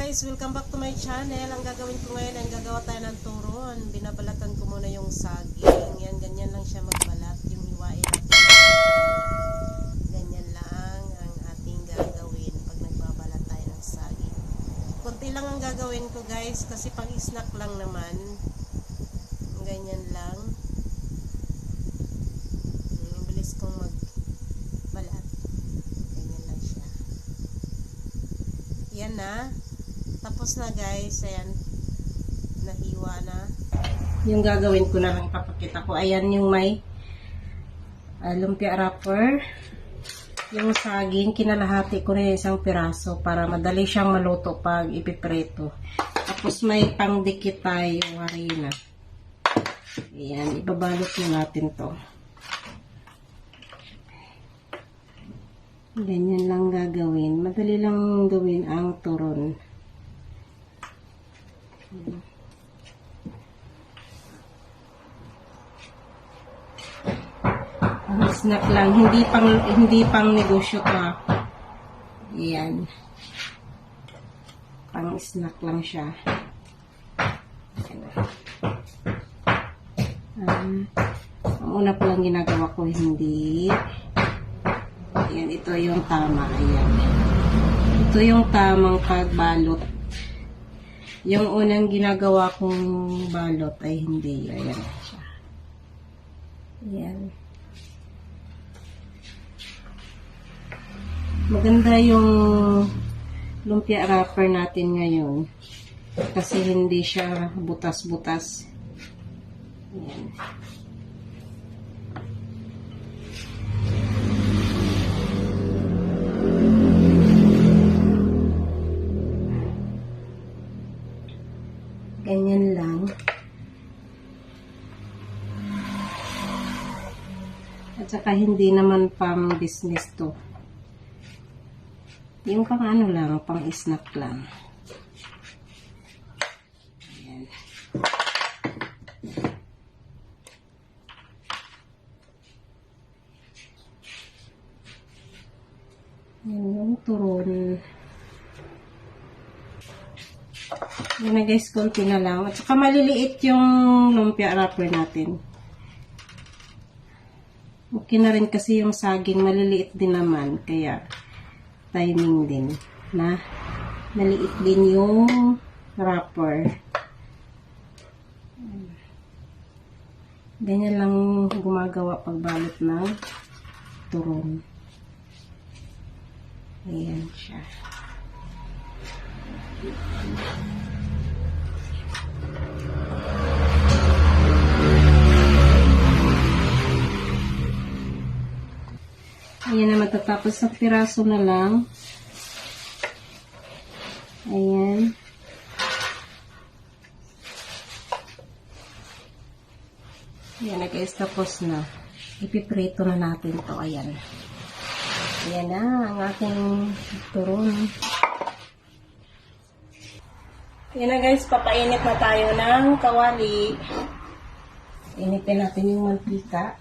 guys, welcome back to my channel. Ang gagawin ko ngayon, ang gagawa tayo ng turon. Binabalatan ko muna yung saging. Yan, ganyan lang siya magbalat. Yung hiwain natin. Ganyan lang ang ating gagawin pag nagbabalat tayo ng saging. Kunti lang ang gagawin ko guys, kasi pang snack lang naman. Ganyan lang. Bilis kong magbalat. Ganyan lang siya. Yan na. Tapos na guys, ayan, nahiwa na. Yung gagawin ko na lang, papakita ko. Ayan yung may lumpia wrapper. Yung saging, kinalahati ko na yung isang piraso para madali siyang maluto pag ipipreto. Tapos may pangdikit tayo harina. Ayan, ibabalot na natin to. Ganyan lang gagawin. Madali lang gawin ang turon. Ang snack lang, hindi pang negosyo to. Ayan. Pang snack lang siya. Ang una pa lang ginagawa ko, hindi. Ayan, ito yung tama. Ayan. Ito yung tamang pagbalot. Yung unang ginagawa kong balot ay hindi. Ayan siya. Ayan. Maganda yung lumpia wrapper natin ngayon. Kasi hindi siya butas-butas. Ayan. Ganyan lang. At saka hindi naman pang business to. Yung pang ano lang, pang snack lang. Ayan. Yan yung turon. Yan na guys, konti na lang. At saka maliliit yung lumpia wrapper natin. Okay na rin kasi yung saging, maliliit din naman. Kaya, timing din. Na, maliit din yung wrapper. Ganyan lang gumagawa pagbalot ng turon. Ayan siya. Ayan na, matatapos sa piraso na lang. Ayan. Ayan na guys, tapos na. Ipiprito na natin to. Ayan. Ayan na ang aking turon. Ayan na guys, papainit na tayo ng kawali. Initin natin yung mantika.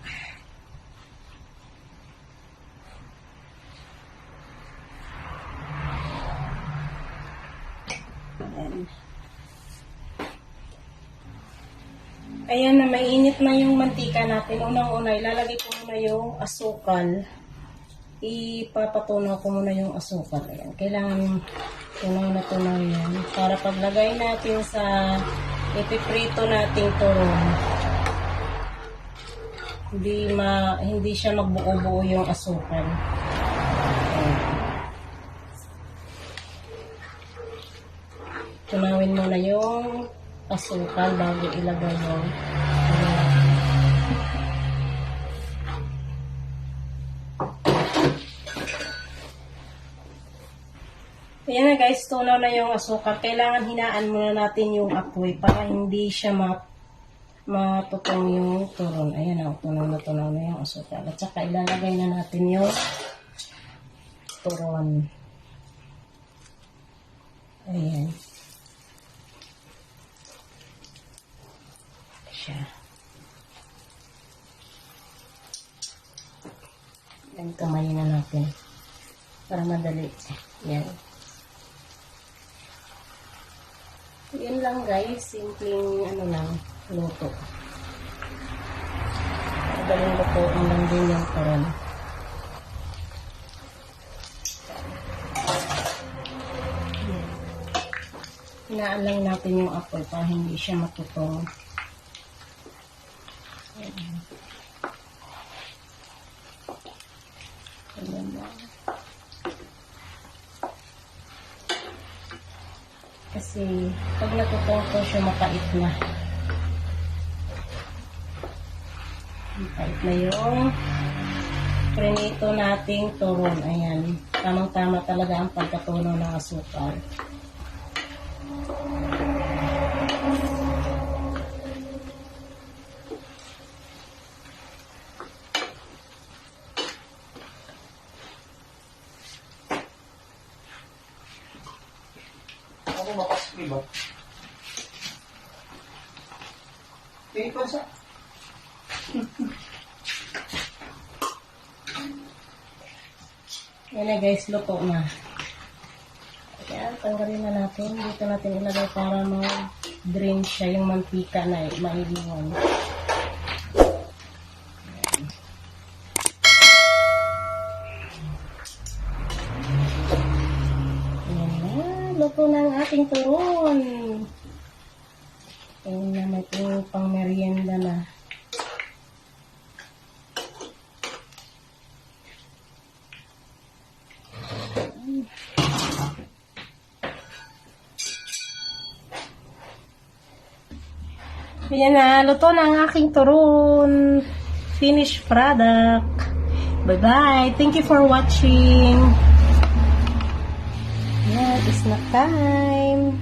Ayan na, mainit na yung mantika natin. Unang-una, ilalagay ko muna yung asukal. Ipapatunaw ko muna yung asukal. Ayan, kailangan tunaw na tunaw yan. Para paglagay natin sa ipiprito nating turon, hindi siya magbuo-buo yung asukal. Ayan. Tunawin muna yung asukal bago ilagay yung ayan na guys, tunaw na yung asukal. Kailangan hinaan muna natin yung apoy para hindi siya matutong yung turon. Ayan na, tunaw na yung asukal. At saka ilalagay na natin yung turon. Ayan. Siya. Yan, kamay na natin para madali. Yan. Yan lang guys, simpleng ano lang, luto. Madaling luto lang din yung turon. Hinaan lang natin yung apple para hindi siya matutong. Ayan. Ayan lang. Kasi pag natutong ko siya, mapait na. Mapait na yung prinito nating turon. Ayan. Tamang-tama talaga ang pagkatunaw ng asukal. Ako mapasok ba? Paper sa? Yan na guys, luto na. Ayan, tanggalin na natin. Dito natin ilagay para mag-drain siya yung mantika na maiiwan. Ayan na, luto na ang ating turon. Ayan na, may pang merienda na. Ayan na, luto na ang aking turon. Finished product. Bye-bye. Thank you for watching. Ayan, snack time.